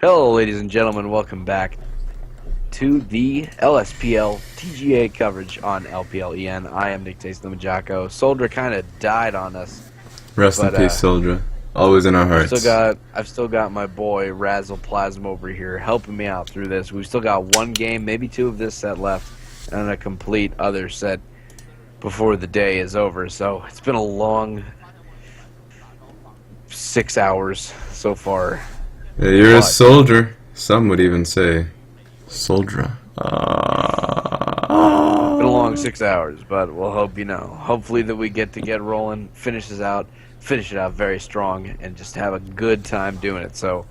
Hello, ladies and gentlemen. Welcome back to the LSPL TGA coverage on LPLEN. I am Nick Taste Limajako. SoulDra kind of died on us. Rest in peace, SoulDra. Always in our hearts. I've still got my boy Razleplasm over here helping me out through this. We've still got one game, maybe two of this set left, and a complete other set before the day is over. So it's been a long 6 hours so far. Yeah, you're a soldier. Some would even say SoulDra. Been a long 6 hours, but we'll hope, hopefully that we get rolling, finish it out very strong, and just have a good time doing it. So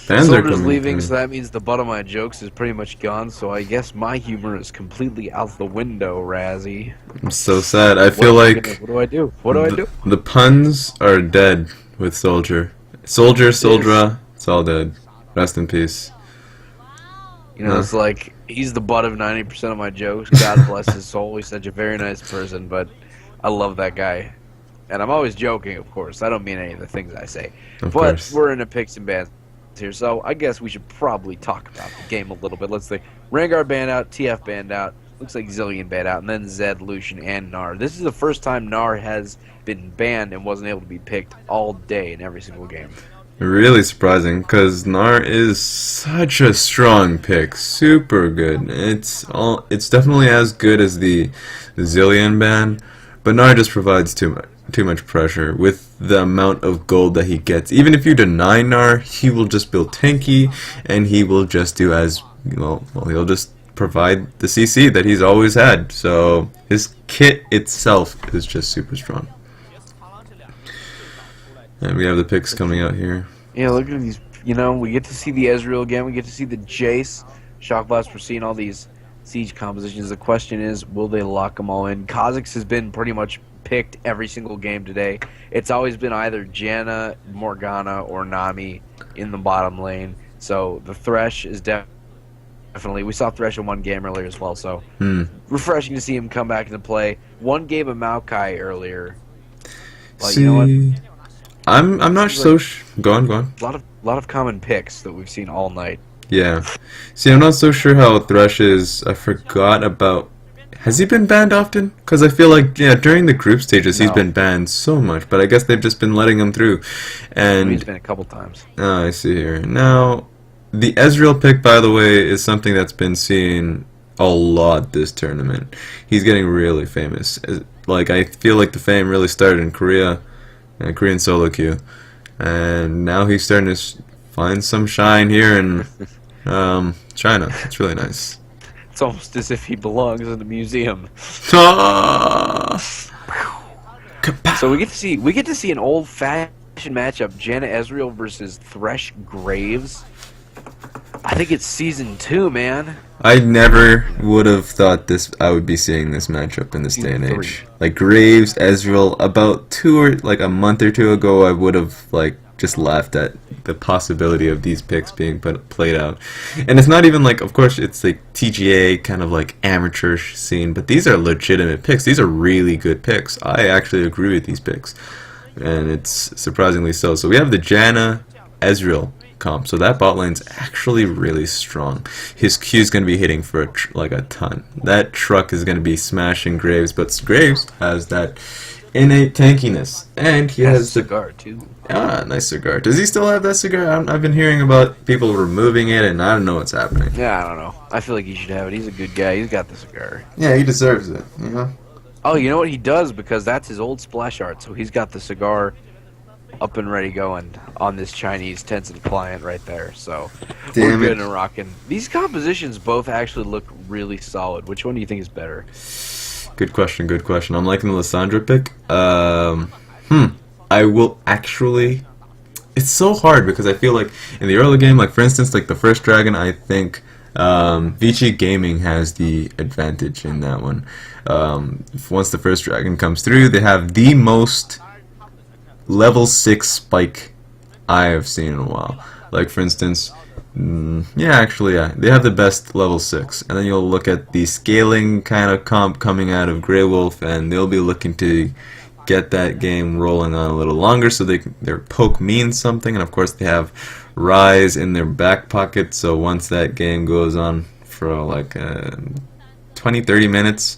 SoulDra's leaving, so that means the butt of my jokes is pretty much gone, so I guess my humor is completely out the window, Razzie. I'm so sad. I feel like... What do I do? What do I do? The puns are dead with SoulDra. SoulDra, it's all dead. Rest in peace. It's like, he's the butt of 90% of my jokes. God bless his soul. He's such a very nice person, but I love that guy. And I'm always joking, of course. I don't mean any of the things I say. Of course. We're in a picks and bans here, so I guess we should probably talk about the game a little bit. Let's see. Rengar banned out, TF banned out, looks like Zillion banned out, and then Zed, Lucian, and Gnar. This is the first time Gnar has been banned and wasn't able to be picked all day in every single game. Really surprising, because Gnar is such a strong pick, super good. It's definitely as good as the Zillion ban, but Gnar just provides too much pressure with the amount of gold that he gets. Even if you deny Gnar, he will just build tanky, and he will just do as well. He'll just provide the CC that he's always had. So his kit itself is just super strong. And we have the picks coming out here. Yeah, look at these. We get to see the Ezreal again. We get to see the Jace. Shock Blast. We're seeing all these siege compositions. The question is, will they lock them all in? Kha'Zix has been pretty much picked every single game today. It's always been either Janna, Morgana, or Nami in the bottom lane. So the Thresh is definitely. We saw Thresh in one game earlier as well. So refreshing to see him come back into play. One game of Maokai earlier. Like, you know what? I'm not so go on. A lot of common picks that we've seen all night. Yeah. See, I'm not so sure how Thresh is. I forgot about. Has he been banned often? Because I feel like during the group stages he's been banned so much, but I guess they've just been letting him through. And he's been a couple times. Oh, I see here. Now, the Ezreal pick, by the way, is something that's been seen a lot this tournament. He's getting really famous. Like, I feel like the fame really started in Korea. Korean solo queue, and now he's starting to find some shine here in China. It's really nice. It's almost as if he belongs in a museum. So we get to see an old-fashioned matchup: Janna Ezreal versus Thresh Graves. I think it's season 2, man. I never would have thought I would be seeing this matchup in this day and age. Like Graves, Ezreal, about a month or two ago, I would have just laughed at the possibility of these picks being played out. And it's not even of course, it's like TGA kind of amateur scene, but these are legitimate picks. These are really good picks. I actually agree with these picks, and it's surprisingly so. So we have the Janna Ezreal comp, so that bot lane's actually really strong. His Q is going to be hitting for a ton. That truck is going to be smashing Graves, but Graves has that innate tankiness, and he has a cigar too. Ah, nice cigar. Does he still have that cigar? I've been hearing about people removing it, and I don't know what's happening. Yeah, I don't know. I feel like he should have it. He's a good guy. He's got the cigar. Yeah, he deserves it. Oh, you know what he does, because that's his old splash art. So he's got the cigar up and ready going on this Chinese Tencent client right there. So we're good and rocking. These compositions both actually look really solid. Which one do you think is better? Good question. I'm liking the Lissandra pick. I will actually. It's so hard because I feel like in the early game, for instance, the first dragon, I think Vici Gaming has the advantage in that one. Once the first dragon comes through, they have the most level 6 spike I have seen in a while. For instance, they have the best level 6, and then you'll look at the scaling kind of comp coming out of Grey Wolf, and they'll be looking to get that game rolling on a little longer so their poke means something. And of course they have Rise in their back pocket, so once that game goes on for like 20-30 minutes,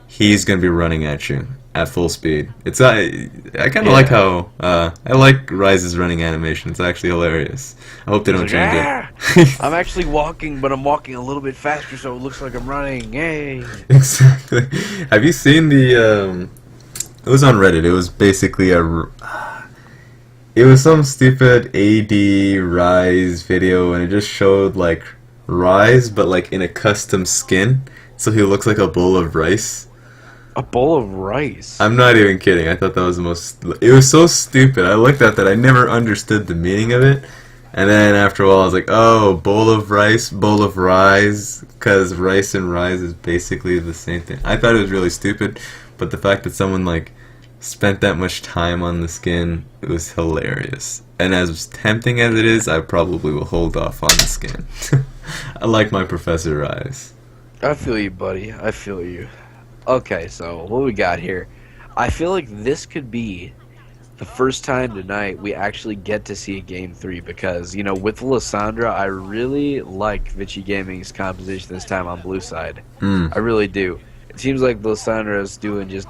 he's going to be running at you at full speed. It's I kind of like how I like Rise's running animation. It's actually hilarious. I hope they don't change it. I'm actually walking, but I'm walking a little bit faster, so it looks like I'm running. Yay! Exactly. Have you seen the? It was on Reddit. It was basically it was some stupid AD Rise video, and it just showed like Rise, but like in a custom skin, so he looks like a bowl of rice. A bowl of rice? I'm not even kidding. I thought that was the most... It was so stupid. I looked at that. I never understood the meaning of it. And then after a while, I was like, oh, bowl of rice, bowl of rise, because rice and rise is basically the same thing. I thought it was really stupid, but the fact that someone, like, spent that much time on the skin, it was hilarious. And as tempting as it is, I probably will hold off on the skin. I like my Professor Rise. I feel you, buddy. I feel you. Okay, so what we got here? I feel like this could be the first time tonight we actually get to see a Game 3 because, you know, with Lysandra, I really like Vici Gaming's composition this time on blue side. I really do. It seems like Lysandra is doing just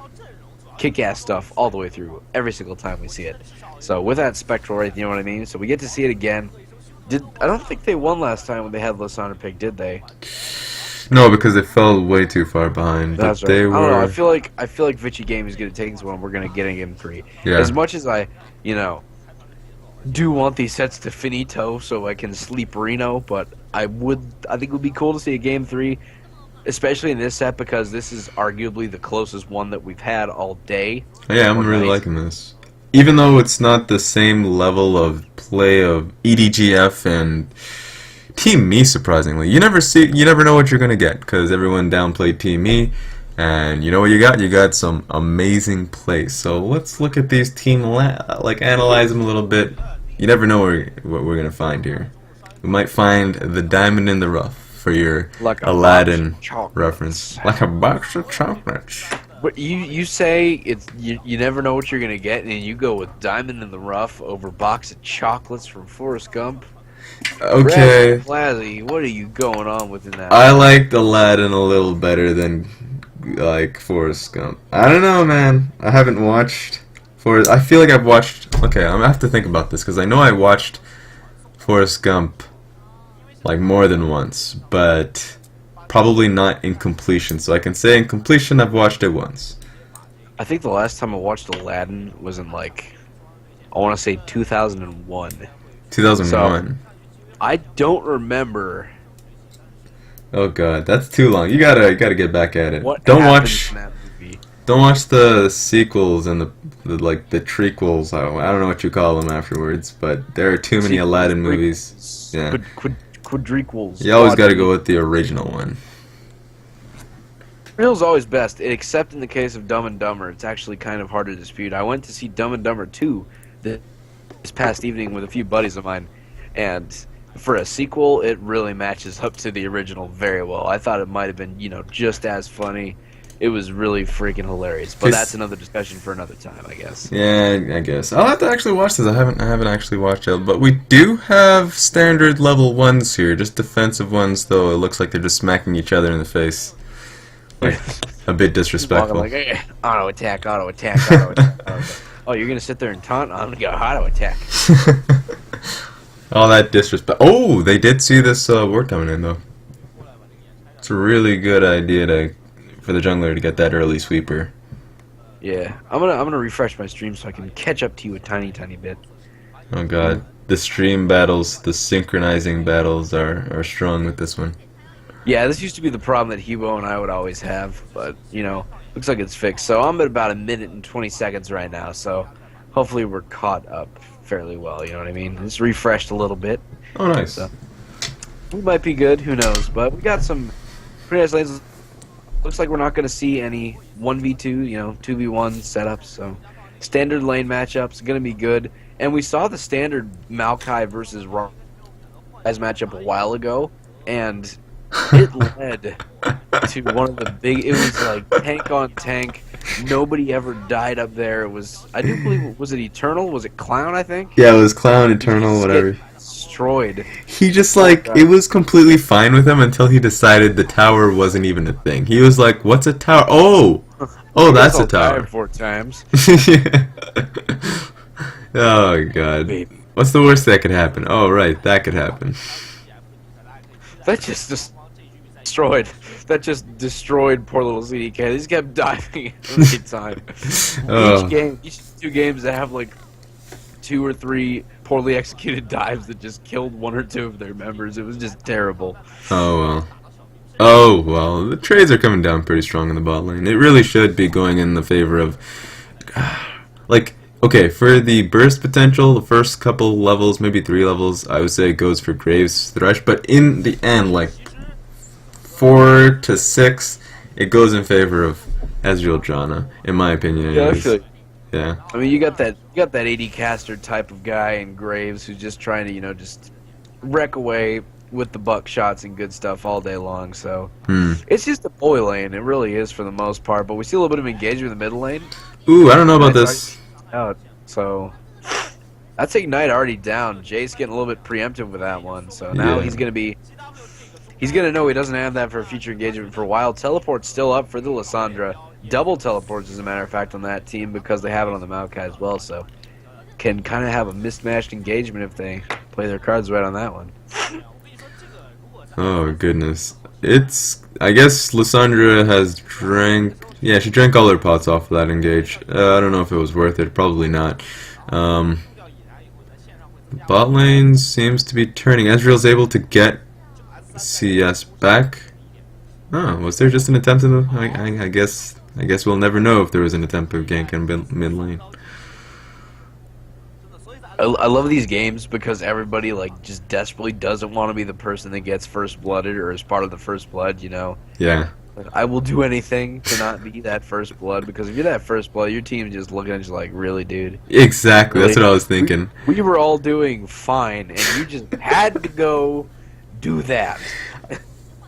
kick-ass stuff all the way through every single time we see it. So with that spectral, right, you know what I mean? So we get to see it again. I don't think they won last time when they had Lysandra pick, did they? No, because they fell way too far behind. That's but right. they were... I don't know. I feel like Vici Gaming is going to take this one. We're going to get a Game 3. Yeah. As much as I, you know, do want these sets to finito so I can sleep Reno, but I think it would be cool to see a Game 3, especially in this set because this is arguably the closest one that we've had all day. Yeah, I'm really liking this. Even though it's not the same level of play of EDGF and Team Me, surprisingly. You never know what you're gonna get because everyone downplayed Team Me, and you know what you got? You got some amazing plays. So let's look at these analyze them a little bit. You never know what we're gonna find here. We might find the diamond in the rough for your like Aladdin reference, like a box of chocolates. But you say it's you never know what you're gonna get, and you go with diamond in the rough over box of chocolates from Forrest Gump. Okay. Razleplasm, what are you going on within that? I liked Aladdin a little better than like Forrest Gump. I don't know, man. I haven't watched Forrest. I feel like I've watched. Okay, I'm gonna have to think about this because I know I watched Forrest Gump like more than once, but probably not in completion. So I can say in completion I've watched it once. I think the last time I watched Aladdin was in like I want to say 2001. 2001. So, I don't remember. Oh god, that's too long. You gotta get back at it. What don't happens in that movie? Don't watch the sequels and the trequels. I don't know what you call them afterwards, but there are too many Aladdin movies. Yeah. Quadriquels. You always gotta go with the original one. Original's always best, except in the case of Dumb and Dumber. It's actually kind of hard to dispute. I went to see Dumb and Dumber 2 this past evening with a few buddies of mine, and for a sequel, it really matches up to the original very well. I thought it might have been, you know, just as funny. It was really freaking hilarious. But that's another discussion for another time, I guess. Yeah, I guess. I'll have to actually watch this. I haven't actually watched it. But we do have standard level ones here. Just defensive ones, though. It looks like they're just smacking each other in the face. Like, a bit disrespectful. Like, hey, auto attack, auto attack, auto attack. Oh, you're going to sit there and taunt? I'm going to go auto attack. All that disrespect. Oh, they did see this ward coming in, though. It's a really good idea for the jungler to get that early sweeper. Yeah, I'm gonna refresh my stream so I can catch up to you a tiny bit. Oh god, the stream battles, the synchronizing battles are strong with this one. Yeah, this used to be the problem that Hebo and I would always have, but you know, looks like it's fixed. So I'm at about 1 minute and 20 seconds right now, so hopefully we're caught up fairly well. You know what I mean? It's refreshed a little bit. Oh, nice. So we might be good. Who knows? But we got some pretty nice lanes. Looks like we're not going to see any 1v2, you know, 2v1 setups. So standard lane matchups going to be good. And we saw the standard Maokai versus Rise matchup a while ago, and it led to one of the big. It was like tank on tank. Nobody ever died up there. It was, I do believe, was it Eternal? Was it Clown, I think? Yeah, it was Clown, He was Eternal, just whatever. getting destroyed. He just Poor like, guy. it was completely fine with him until he decided the tower wasn't even a thing. He was like, what's a tower? Oh! Oh, I guess that's a I'll die tower. 4 times. Yeah. Oh, God. Baby. What's the worst that could happen? Oh, right, that could happen. That just destroyed. That just destroyed poor little CDK. They just kept diving every time. Oh. Each 2 games, they have like 2 or 3 poorly executed dives that just killed 1 or 2 of their members. It was just terrible. Oh, well. Oh, well, the trades are coming down pretty strong in the bot lane. It really should be going in the favor of, like, okay, for the burst potential, the first couple levels, maybe 3 levels, I would say it goes for Graves Thresh, but in the end, like, 4 to 6, it goes in favor of Ezreal Janna, in my opinion. Yeah, I Anyways. feel like, Yeah. I mean, you got that AD caster type of guy in Graves who's just trying to, just wreck away with the buck shots and good stuff all day long. So it's just a boy lane. It really is for the most part. But we see a little bit of engagement in the mid lane. Ooh, I don't know about this. Out. So that's Ignite already down. Jay's getting a little bit preemptive with that one. So now Yeah. he's gonna know he doesn't have that for a future engagement for a while. Teleport's still up for the Lissandra. Double teleports, as a matter of fact, on that team because they have it on the Maokai as well. So can kind of have a mismatched engagement if they play their cards right on that one. Oh, goodness. I guess Lissandra has drank... Yeah, she drank all her pots off of that engage. I don't know if it was worth it. Probably not. Bot lane seems to be turning. Ezreal's able to get CS back. Oh, was there just an attempt in the... I guess we'll never know if there was an attempt of gank in mid lane. I love these games because everybody just desperately doesn't want to be the person that gets first blooded or is part of the first blood. Yeah. Like, I will do anything to not be that first blood because if you're that first blood, your team's just looking at you like, really, dude. Exactly. Really? That's what I was thinking. We were all doing fine, and you just had to go do that.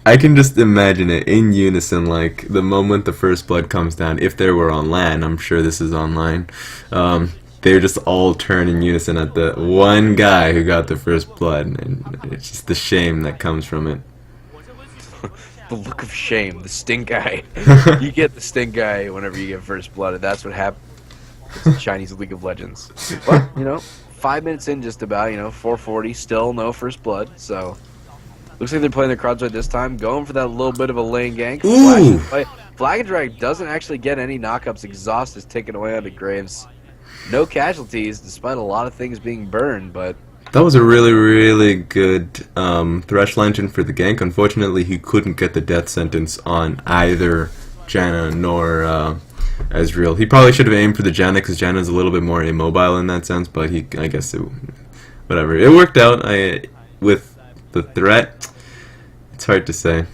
I can just imagine it in unison, like the moment the first blood comes down. If there were on LAN, I'm sure this is online. They just all turn in unison at the one guy who got the first blood, and it's just the shame that comes from it. The look of shame, the stink eye. You get the stink eye whenever you get first blood, and that's what happens in Chinese League of Legends. But, 5 minutes in just about, 440, still no first blood, so... Looks like they're playing their cards right this time, going for that little bit of a lane gank. Ooh! Flag and Drag doesn't actually get any knockups. Exhaust is taken away onto Graves. No casualties, despite a lot of things being burned, but... That was a really, really good Thresh Lantern for the gank. Unfortunately, he couldn't get the death sentence on either Janna nor Ezreal. He probably should have aimed for the Janna because Janna's a little bit more immobile in that sense, but I guess whatever. It worked out. With the threat, it's hard to say.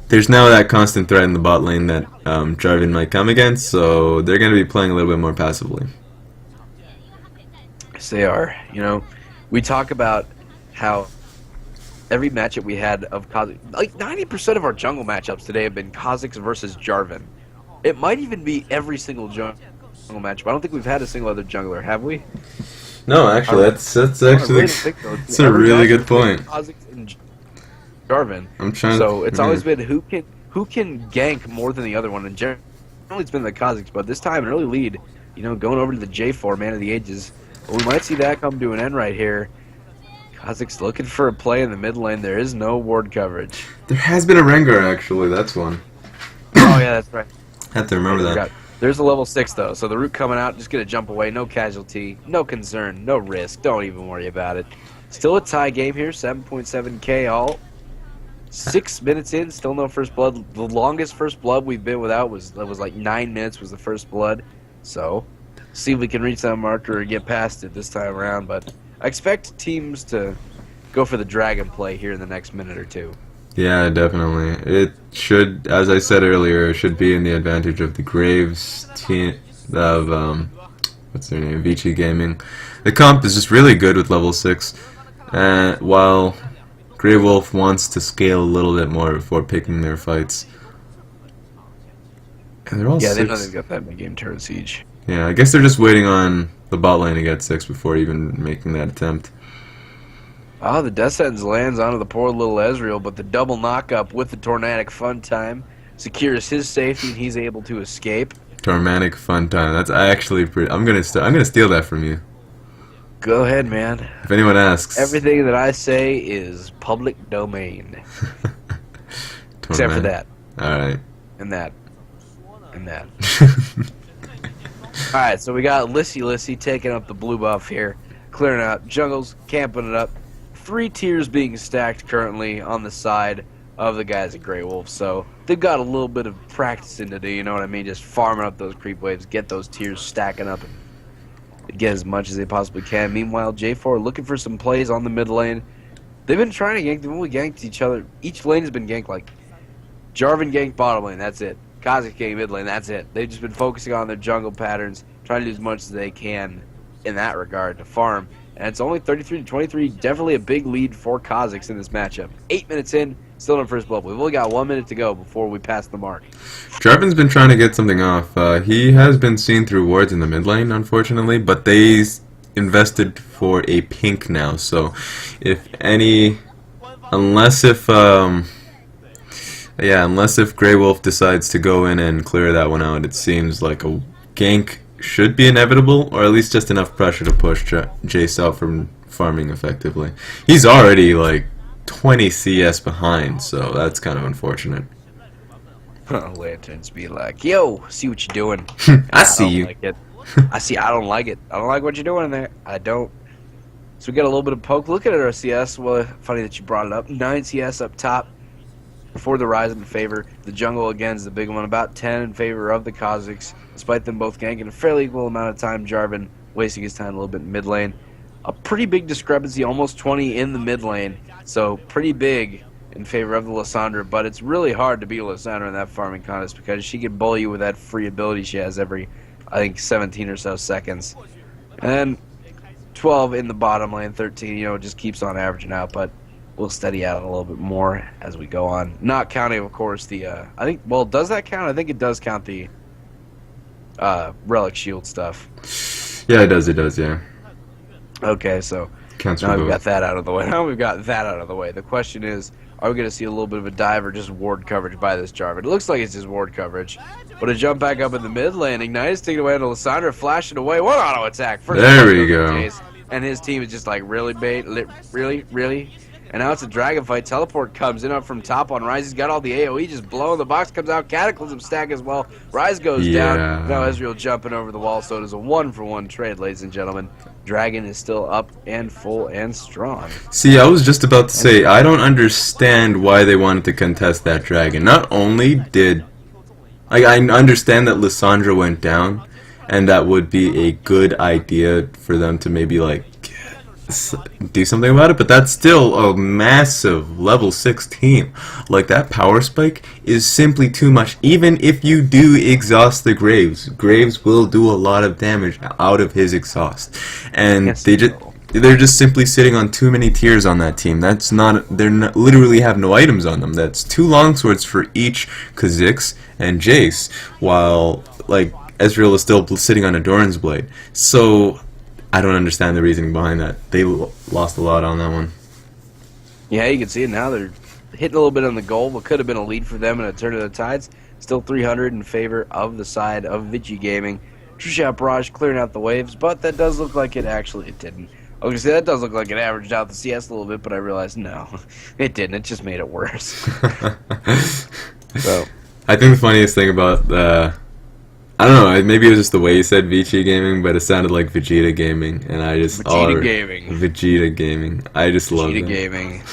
There's now that constant threat in the bot lane that Jarvan might come against, so they're going to be playing a little bit more passively. Yes, they are. We talk about how every matchup we had of Kha'Zix, like 90% of our jungle matchups today have been Kha'Zix versus Jarvan. It might even be every single jungle matchup. I don't think we've had a single other jungler, have we? No, actually, that's actually it's a really good point. Kha'Zix and Jarvan. I'm trying. So it's always been who can gank more than the other one, and generally it's been the Kha'Zix, but this time an early lead, going over to the J4 Man of the Ages. Well, we might see that come to an end right here. Kha'Zix looking for a play in the mid lane. There is no ward coverage. There has been a Rengar, actually. That's one. Oh yeah, that's right. Have to remember that. There's a level 6 though, so the root coming out, just gonna jump away. No casualty, no concern, no risk. Don't even worry about it. Still a tie game here. 7.7k all. 6 minutes in, still no first blood. The longest first blood we've been without was like 9 minutes was the first blood. So, see if we can reach that marker or get past it this time around. But I expect teams to go for the dragon play here in the next minute or two. Yeah, definitely. It should, as I said earlier, it should be in the advantage of the Graves team of what's their name, Vici Gaming. The comp is just really good with level 6, while Grey Wolf wants to scale a little bit more before picking their fights. They're all Yeah, they know 6. they've got that mid-game turret siege. Yeah, I guess they're just waiting on the bot lane to get 6 before even making that attempt. Oh, the Death Sentence lands onto the poor little Ezreal, but the double knock-up with the Tornadic Fun Time secures his safety, and he's able to escape. Tornadic Fun Time. That's actually pretty. I'm gonna steal that from you. Go ahead, man. If anyone asks. Everything that I say is public domain. Except for that. Alright. And that. And that. Alright, so we got Lissy taking up the blue buff here. Clearing out jungles, camping it up. 3 tiers being stacked currently on the side of the guys at Grey Wolf. So they've got a little bit of practicing to do, you know what I mean? Just farming up those creep waves, get those tiers stacking up, and get as much as they possibly can. Meanwhile, J4 looking for some plays on the mid lane. They've been trying to gank. They've only ganked each other. Each lane has been ganked. Like Jarvan ganked bottom lane, that's it. Kha'Zix ganked mid lane, that's it. They've just been focusing on their jungle patterns, trying to do as much as they can in that regard to farm. And it's only 33-23, definitely a big lead for Kha'Zix in this matchup. 8 minutes in, still in first blood. We've only got 1 minute to go before we pass the mark. Jarvan's been trying to get something off. He has been seen through wards in the mid lane, unfortunately, but they invested for a pink now. So, unless if Grey Wolf decides to go in and clear that one out, it seems like a gank should be inevitable, or at least just enough pressure to push Jace out from farming effectively. He's already like 20 CS behind, so that's kind of unfortunate. Lanterns be like, yo, see what you're doing. I see you. Like it. I don't like it. I don't like what you're doing in there. I don't. So we got a little bit of poke. Look at our CS. Well, funny that you brought it up. 9 CS up top for the Rise in favor. The jungle, again, is the big one. About 10 in favor of the Kha'Zix, despite them both ganking a fairly equal amount of time. Jarvan wasting his time a little bit in mid lane. A pretty big discrepancy, almost 20 in the mid lane. So pretty big in favor of the Lissandra, but it's really hard to beat Lissandra in that farming contest because she can bully you with that free ability she has every, I think, 17 or so seconds. And then 12 in the bottom lane, 13, you know, it just keeps on averaging out, but we'll steady out a little bit more as we go on. Not counting, of course, the, I think, well, does that count? I think it does count the Relic Shield stuff. Yeah, it does, yeah. Okay, so now we've got that out of the way. The question is, are we going to see a little bit of a dive or just ward coverage by this Jarvan? It looks like it's just ward coverage. But a jump back up in the mid lane, Ignite is taken away into Lissandra, flashing away. One auto attack. There we go. And his team is just like, really, bait? Really? And now it's a dragon fight. Teleport comes in up from top on Rise. He's got all the AoE just blowing. The box comes out. Cataclysm stack as well. Rise goes down. Now Ezreal jumping over the wall. So it is a 1-for-1 trade, ladies and gentlemen. Dragon is still up and full and strong. See, I was just about to say, I don't understand why they wanted to contest that dragon. Not only did... I understand that Lissandra went down, and that would be a good idea for them to maybe, like, do something about it, but that's still a massive level 6 team. Like, that power spike is simply too much. Even if you do exhaust the Graves will do a lot of damage out of his exhaust, and they're just simply sitting on too many tiers on that team. Literally have no items on them. That's 2 longswords for each Kha'Zix and Jace, while like Ezreal is still sitting on a Doran's blade. So I don't understand the reasoning behind that. They lost a lot on that one. Yeah, you can see it now. They're hitting a little bit on the goal. What could have been a lead for them in a turn of the tides. Still 300 in favor of the side of Vici Gaming. True Shot Barrage clearing out the waves, but that does look like it didn't. I was going to say, that does look like it averaged out the CS a little bit, but I realized, no, it didn't. It just made it worse. So, I think the funniest thing about I don't know, maybe it was just the way you said Vici Gaming, but it sounded like Vegeta Gaming, and I just... Vegeta Gaming. I just love Vegeta that. Gaming.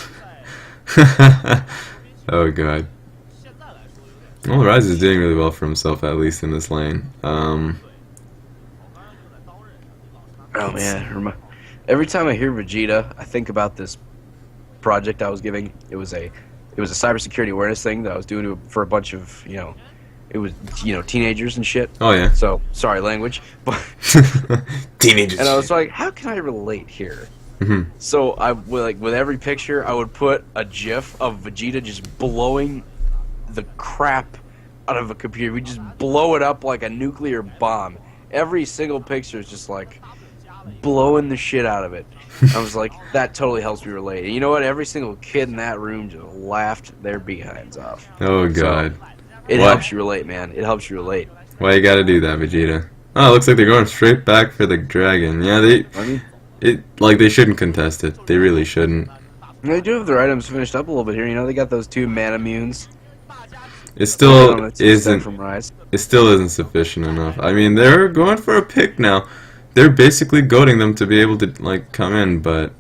Oh, God. Well, Rise is doing really well for himself, at least in this lane. Oh, man. Every time I hear Vegeta, I think about this project I was giving. It was a cybersecurity awareness thing that I was doing for a bunch of, it was, teenagers and shit. Oh, yeah. So, sorry language. But teenagers. And I was like, how can I relate here? Mm-hmm. So, with every picture, I would put a GIF of Vegeta just blowing the crap out of a computer. We just blow it up like a nuclear bomb. Every single picture is just like blowing the shit out of it. I was like, that totally helps me relate. And you know what? Every single kid in that room just laughed their behinds off. Oh god. So, it helps you relate, man. It helps you relate. Why you gotta do that, Vegeta? Oh, it looks like they're going straight back for the dragon. Yeah, they shouldn't contest it. They really shouldn't. They do have their items finished up a little bit here. You know, they got those 2 mana munes. It still isn't from Rise. It still isn't sufficient enough. I mean, they're going for a pick now. They're basically goading them to be able to like come in, but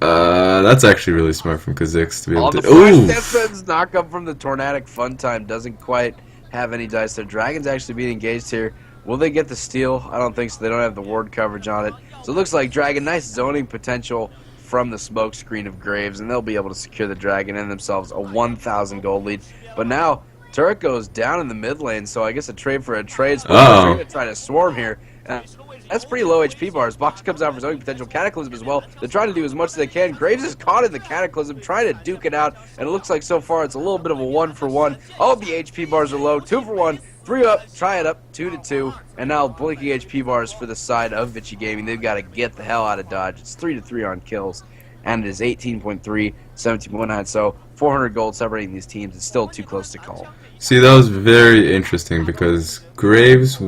that's actually really smart from Kha'Zix to be able to. Ooh! Deathbend's knock up from the Tornadic Fun Time doesn't quite have any dice. Their Dragon's actually being engaged here. Will they get the steal? I don't think so. They don't have the ward coverage on it. So it looks like Dragon, nice zoning potential from the smoke screen of Graves, and they'll be able to secure the Dragon and themselves a 1,000 gold lead. But now, turret goes down in the mid lane, so I guess a trade for a trade. They're going to try to swarm here. That's pretty low HP bars. Box comes out for zoning potential. Cataclysm as well. They're trying to do as much as they can. Graves is caught in the Cataclysm, trying to duke it out, and it looks like so far it's a little bit of a 1-for-1. All the HP bars are low. 2-for-1. 3 up, try it up, 2-2, and now blinking HP bars for the side of Vici Gaming. They've got to get the hell out of dodge. It's 3-3 on kills, and it is 18.3, 17.9, so 400 gold separating these teams. It's still too close to call. See, that was very interesting because Graves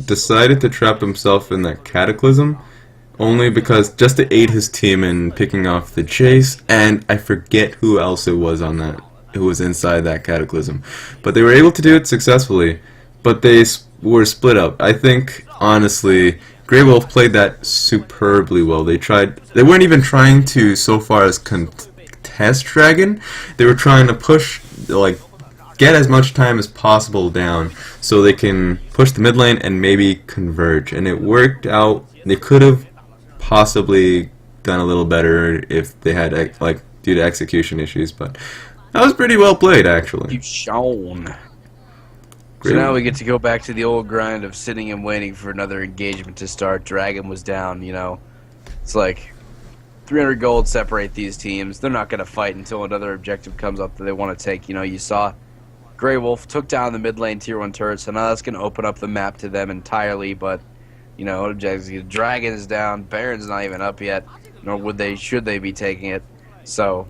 decided to trap himself in that Cataclysm only because just to aid his team in picking off the chase, and I forget who else it was on that, who was inside that Cataclysm. But they were able to do it successfully. But they were split up. I think, honestly, Grey Wolf played that superbly well. They weren't even trying to, so far as contest Dragon. They were trying to push, like, get as much time as possible down so they can push the mid lane and maybe converge. And it worked out. They could have possibly done a little better if they had, like, due to execution issues. But that was pretty well played, actually. You've shown. So now we get to go back to the old grind of sitting and waiting for another engagement to start. Dragon was down, you know. It's like 300 gold separate these teams. They're not going to fight until another objective comes up that they want to take. You know, you saw Grey Wolf took down the mid lane tier 1 turret, so now that's going to open up the map to them entirely. But, you know, objectives, Dragon is down, Baron's not even up yet, nor should they be taking it. So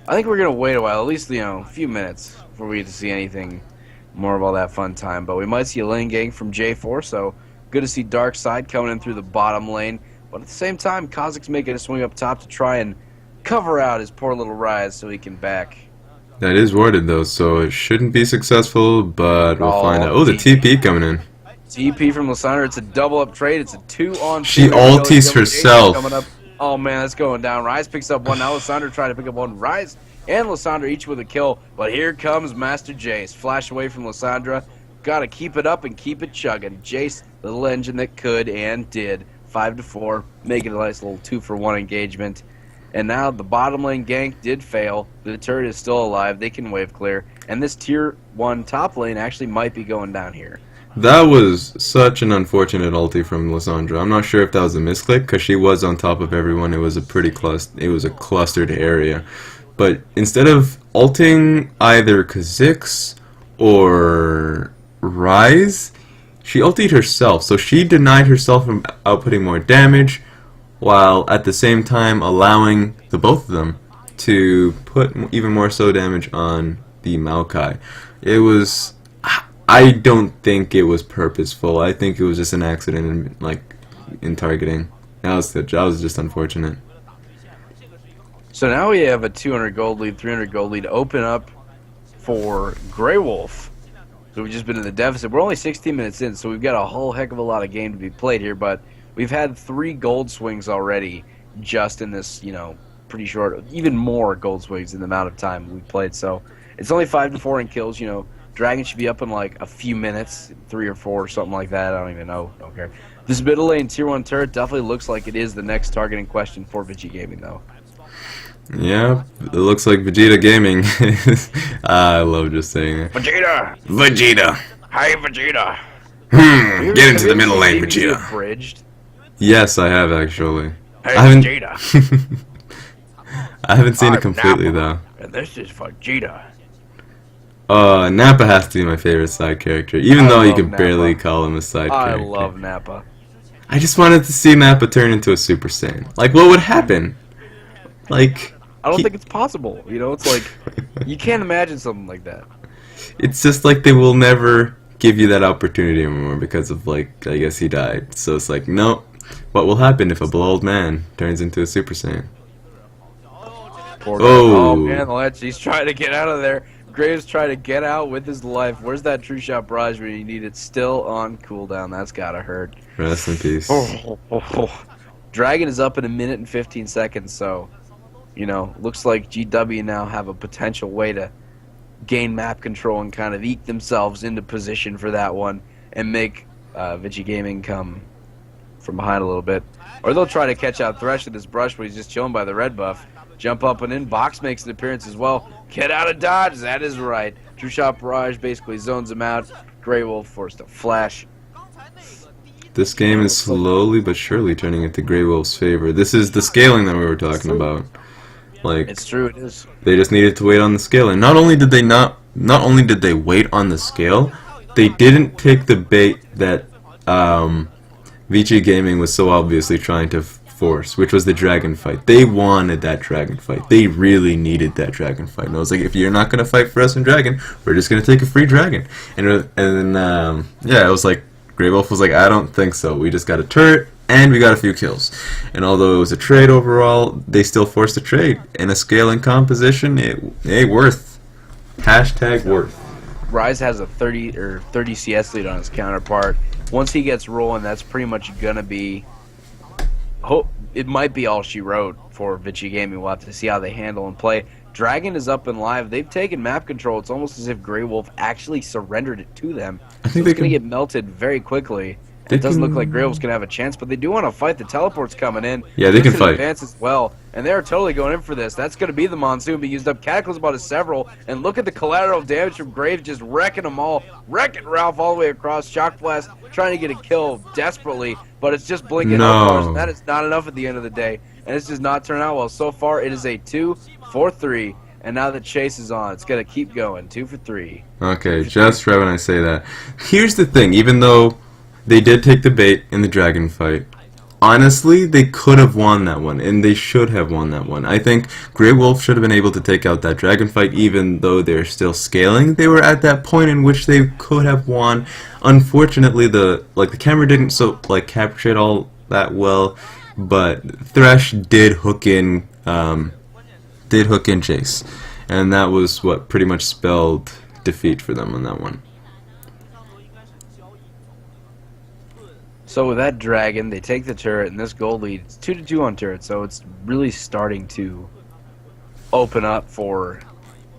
I think we're going to wait a while, at least, you know, a few minutes before we get to see anything more of all that fun time. But we might see a lane gang from J4, so good to see Dark Side coming in through the bottom lane. But at the same time, Kha'Zix's making a swing up top to try and cover out his poor little Rise so he can back. That is warded though, so it shouldn't be successful, but we'll find out. Oh, the TP coming in. TP from Lysandra, it's a double up trade, it's a 2-on-2. She ulties herself. Coming up. Oh man, that's going down. Rise picks up one, now Lysandra trying to pick up one. Rise and Lysandra each with a kill, but here comes Master Jace. Flash away from Lysandra. Gotta keep it up and keep it chugging. Jace, little engine that could and did. 5-4, making a nice little 2-for-1 engagement. And now the bottom lane gank did fail. The turret is still alive. They can wave clear. And this tier 1 top lane actually might be going down here. That was such an unfortunate ulti from Lysandra. I'm not sure if that was a misclick because she was on top of everyone. It was a clustered area. But instead of ulting either Kha'Zix or Rise, she ultied herself. So she denied herself from outputting more damage, while at the same time allowing the both of them to put even more so damage on the Maokai. It was... I don't think it was purposeful. I think it was just an accident in targeting. That was just unfortunate. So now we have a 200 gold lead, 300 gold lead open up for Grey Wolf. So we've just been in the deficit. We're only 16 minutes in, so we've got a whole heck of a lot of game to be played here, but we've had 3 gold swings already just in this, you know, pretty short, even more gold swings in the amount of time we played. So it's only 5-4 in kills, you know. Dragon should be up in like a few minutes, 3 or 4 or something like that. I don't even know. Don't care. This middle lane tier 1 turret definitely looks like it is the next target in question for Vici Gaming, though. Yeah, it looks like Vegeta Gaming. I love just saying it. Vegeta! Vegeta! Hi, Vegeta! Get into the middle lane, Vegeta. Abridged? Yes, I have actually. Hey, Vegeta! I haven't seen it completely though. And this is Vegeta. Nappa has to be my favorite side character, even though you can barely call him a side character. I love Nappa. I just wanted to see Nappa turn into a Super Saiyan. Like, what would happen? Like, I don't think it's possible. You know, it's like you can't imagine something like that. It's just like they will never give you that opportunity anymore because of, like, I guess he died. So it's like, no. What will happen if a old man turns into a Super Saiyan? Oh man, Let's he's trying to get out of there. Graves trying to get out with his life. Where's that true shot barrage when you need it? Still on cooldown. That's gotta hurt. Rest in peace. Dragon is up in 1 minute and 15 seconds, so, you know, looks like GW now have a potential way to gain map control and kind of eke themselves into position for that one and make Vici Gaming come from behind a little bit. Or they'll try to catch out Thresh with his brush, but he's just chilling by the red buff. Jump up and in. Box makes an appearance as well. Get out of dodge. That is right. True Shot Barrage basically zones him out. Grey Wolf forced a flash. This game is slowly but surely turning into Grey Wolf's favor. This is the scaling that we were talking about. Like, it's true, it is. They just needed to wait on the scale, and not only did they wait on the scale, they didn't take the bait that VG Gaming was so obviously trying to force, which was the dragon fight. They wanted that dragon fight. They really needed that dragon fight. And I was like, if you're not gonna fight for us in dragon, we're just gonna take a free dragon. And then yeah, it was like Grey Wolf was like, I don't think so. We just got a turret and we got a few kills. And although it was a trade overall, they still forced a trade. In a scaling composition, it worth. Hashtag worth. Rise has a 30 CS lead on his counterpart. Once he gets rolling, that's pretty much gonna be. It might be all she wrote for Vici Gaming. We'll have to see how they handle and play. Dragon is up and live. They've taken map control. It's almost as if Grey Wolf actually surrendered it to them. I think so it's going to get melted very quickly. It doesn't look like Grey Wolf's going to have a chance, but they do want to fight. The teleport's coming in. Yeah, they can fight. Advance as well, and they're totally going in for this. That's going to be the Monsoon being used up. Cataclysm about several, and look at the collateral damage from Graves just wrecking them all. Wrecking Ralph all the way across. Shock Blast trying to get a kill desperately, but it's just blinking out. That is not enough at the end of the day, and it's just not turning out well. So far, it is a 2-4-3. And now the chase is on. It's going to keep going. 2 for 3. Okay, just right when I say that. Here's the thing. Even though they did take the bait in the dragon fight, honestly, they could have won that one. And they should have won that one. I think Grey Wolf should have been able to take out that dragon fight even though they're still scaling. They were at that point in which they could have won. Unfortunately, the camera didn't capture it all that well. But Thresh did hook in Chase, and that was what pretty much spelled defeat for them on that one. So with that dragon, they take the turret, and this gold lead, it's 2-2 on turret, so it's really starting to open up for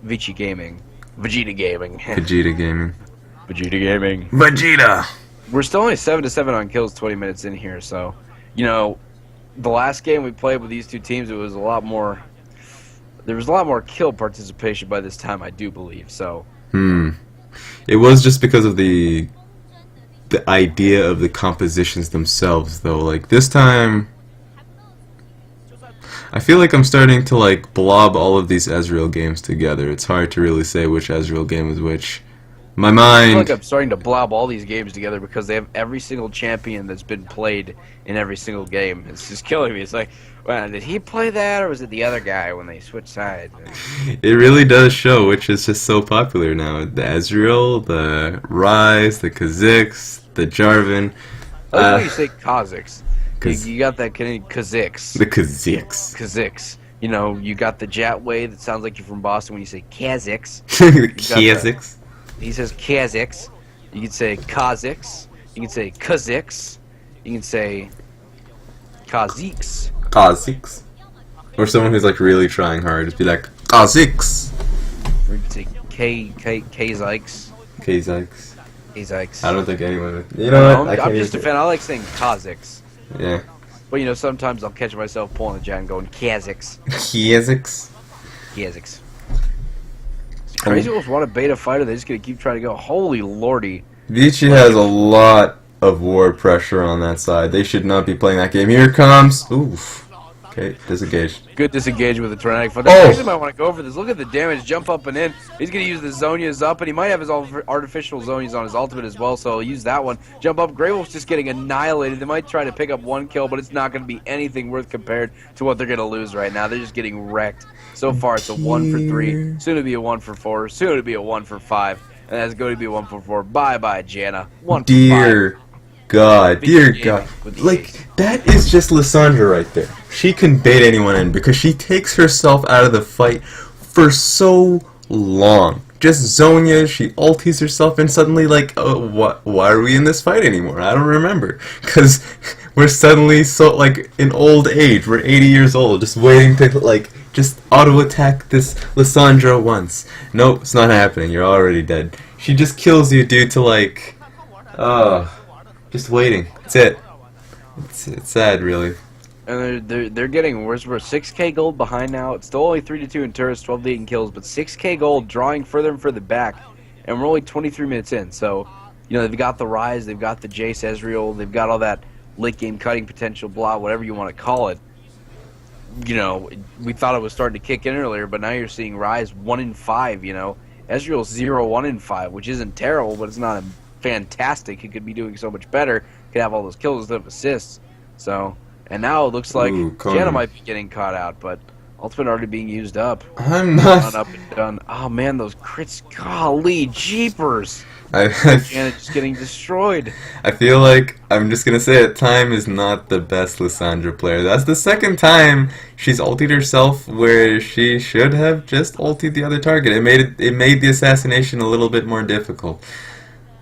Vici Gaming. Vegeta Gaming. Vegeta Gaming. Vegeta Gaming. Vegeta! We're still only 7-7 on kills 20 minutes in here, so, you know, the last game we played with these two teams, it was a lot more... There was a lot more kill participation by this time, I do believe, so... It was just because of the idea of the compositions themselves, though. Like, this time... I feel like I'm starting to, like, blob all of these Ezreal games together. It's hard to really say which Ezreal game is which. My mind... I feel like I'm starting to blob all these games together because they have every single champion that's been played in every single game. It's just killing me. It's like, well, did he play that, or was it the other guy when they switched sides? It really does show which is just so popular now. The Ezreal, the Ryze, the Kha'Zix, the Jarvan. I like when you say Kha'Zix. You got that Kha'Zix. The Kha'Zix. Kha'Zix. You know, you got the Jatway that sounds like you're from Boston when you say Kha'Zix. Kha'Zix. He says Kha'Zix. You can say Kha'Zix. You can say Kha'Zix. You can say Kha'Zix. Kha'Zix. Or someone who's like really trying hard, just be like Kha'Zix. Or you can say K-Zikes. K-Zikes. K-Zikes. I don't think anyone would. You know what? I'm just a fan. I like saying Kha'Zix. Yeah. But you know, sometimes I'll catch myself pulling the jet and going Kha'Zix. Kha'Zix. Kha'Zix. Crazy Wolves want a beta fighter. They're just gonna keep trying to go. Holy lordy! Vici has a lot of war pressure on that side. They should not be playing that game. Here it comes. Oof. Okay, disengaged. Good disengage with the tornadic foot. Oh! I actually might want to go for this. Look at the damage. Jump up and in. He's going to use the Zhonya's up, and he might have his artificial Zhonya's on his ultimate as well, so he'll use that one. Jump up. Grey Wolf's just getting annihilated. They might try to pick up one kill, but it's not going to be anything worth compared to what they're going to lose right now. They're just getting wrecked. So far, it's a 1 for 3. Soon to be a 1 for 4. Soon to be a 1 for 5. And that's going to be a 1 for 4. Bye-bye, Jana. 1 for 5. Dear God, dear God. Like, that is just Lissandra right there. She can bait anyone in because she takes herself out of the fight for so long. Just Zhonya, she ulties herself and suddenly like, oh, why are we in this fight anymore? I don't remember. Because we're suddenly so, like, in old age. We're 80 years old, just waiting to, like, just auto-attack this Lissandra once. Nope, it's not happening. You're already dead. She just kills you due to, like, just waiting. That's it. It's sad, really. And they're getting worse. We're 6k gold behind now. It's still only 3-2 in turrets, 12-8 in kills, but 6k gold drawing further and further back. And we're only 23 minutes in. So, you know, they've got the Rise, they've got the Jace Ezreal, they've got all that late game cutting potential, blah, whatever you want to call it. You know, we thought it was starting to kick in earlier, but now you're seeing Rise 1 in 5. You know, Ezreal's 0-1 in 5, which isn't terrible, but it's not fantastic. He could be doing so much better. Could have all those kills instead of assists. So, and now it looks like Jana might be getting caught out, but ultimate already being used up. I'm not. Up and done. Oh man, those crits! Golly, jeepers! Jana just getting destroyed. I feel like I'm just gonna say it. Time is not the best Lissandra player. That's the second time she's ultied herself where she should have just ultied the other target. It made the assassination a little bit more difficult.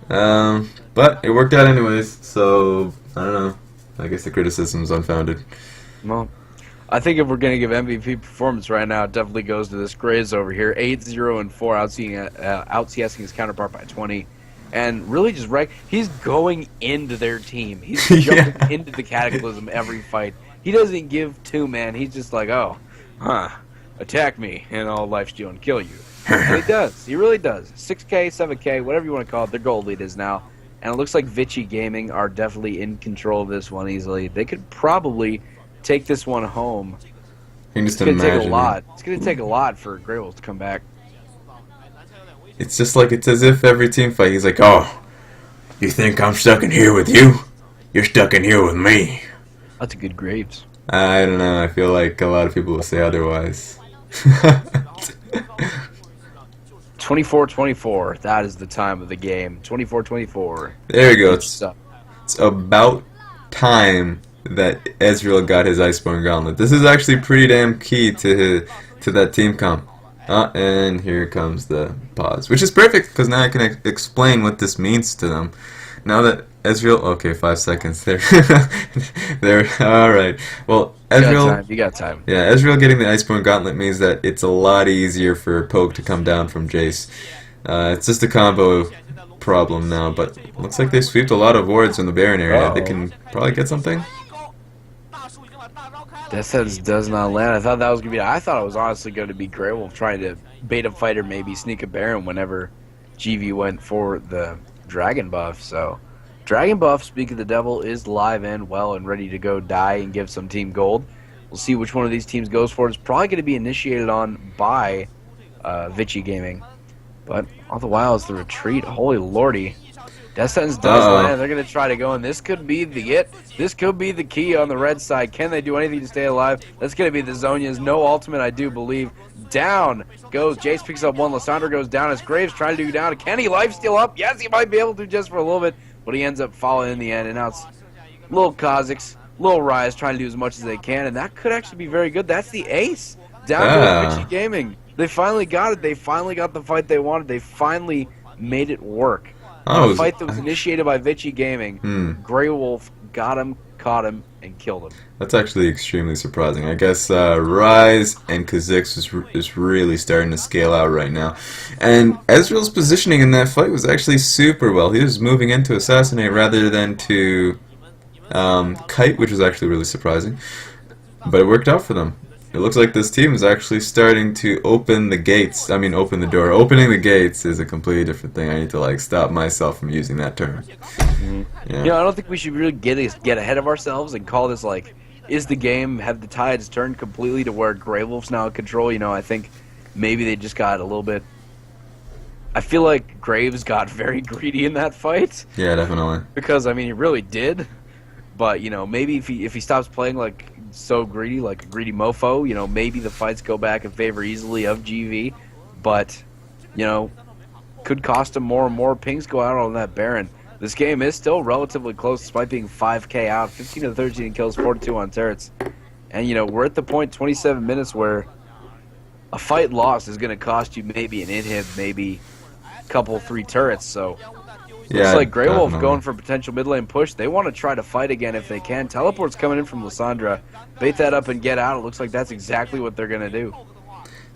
But it worked out anyways. So I don't know. I guess the criticism is unfounded. Well, I think if we're going to give MVP performance right now, it definitely goes to this Graves over here. 8-0-4, out-CSing his counterpart by 20. And really just he's going into their team. He's jumping into the Cataclysm every fight. He doesn't give two, man. He's just like, attack me, and I'll lifesteal and kill you. And he does. He really does. 6K, 7K, whatever you want to call it, their gold lead is now. And it looks like Vici Gaming are definitely in control of this one easily. They could probably take this one home. It's going to take a lot. It's going to take a lot for Grey Wolves to come back. It's just like it's as if every team fight, he's like, oh, you think I'm stuck in here with you? You're stuck in here with me. That's a good Graves. I don't know. I feel like a lot of people will say otherwise. 24-24. That is the time of the game. 24-24. There we go. It's about time that Ezreal got his Iceborne Gauntlet. This is actually pretty damn key to that team comp. And here comes the pause, which is perfect because now I can explain what this means to them. Now that Ezreal, okay, 5 seconds there. There, all right. Well, Ezreal, you got time. Yeah, Ezreal getting the Iceborne Gauntlet means that it's a lot easier for Poke to come down from Jace. It's just a combo problem now, but looks like they sweeped a lot of wards in the Baron area. They can probably get something. That sentence does not land. I thought that was gonna be. I thought it was honestly going to be Grey Wolf trying to bait a fight or maybe sneak a Baron whenever GV went for the Dragon buff. So, Dragon buff, speak of the devil, is live and well and ready to go die and give some team gold. We'll see which one of these teams goes for it. It's probably going to be initiated on by Vici Gaming. But all the while, it's the retreat. Holy lordy. Death Sentence does land. They're going to try to go in. This could be This could be the key on the red side. Can they do anything to stay alive? That's going to be the Zhonya's. No ultimate, I do believe. Down goes. Jace picks up one. Lissandra goes down as Graves trying to do down. Can he lifesteal up? Yes, he might be able to just for a little bit. But he ends up falling in the end. And now it's little Kha'Zix, little Rise trying to do as much as they can. And that could actually be very good. That's the ace. Down goes Vici Gaming. They finally got it. They finally got the fight they wanted. They finally made it work. A fight that was initiated by Vici Gaming. Grey Wolf got him, caught him, and killed him. That's actually extremely surprising. I guess Rise and Kha'Zix is really starting to scale out right now. And Ezreal's positioning in that fight was actually super well. He was moving in to assassinate rather than to kite, which was actually really surprising. But it worked out for them. It looks like this team is actually starting to open the gates. I mean, open the door. Opening the gates is a completely different thing. I need to, like, stop myself from using that term. Yeah. You know, I don't think we should really get ahead of ourselves and call this, like, is the game, have the tides turned completely to where Grey Wolf's now in control? You know, I think maybe they just got a little bit... I feel like Graves got very greedy in that fight. Yeah, definitely. Because, I mean, he really did. But, you know, maybe if he stops playing like so greedy, like a greedy mofo, you know, maybe the fights go back in favor easily of GV. But, you know, could cost him more and more. Pings go out on that Baron. This game is still relatively close despite being 5k out. 15 to 13 kills, 42 on turrets. And, you know, we're at the point, 27 minutes, where a fight lost is going to cost you maybe an inhib, maybe a couple, 3 turrets. So, yeah, looks like Grey Wolf definitely going for potential mid lane push. They want to try to fight again if they can. Teleport's coming in from Lissandra. Bait that up and get out. It looks like that's exactly what they're going to do.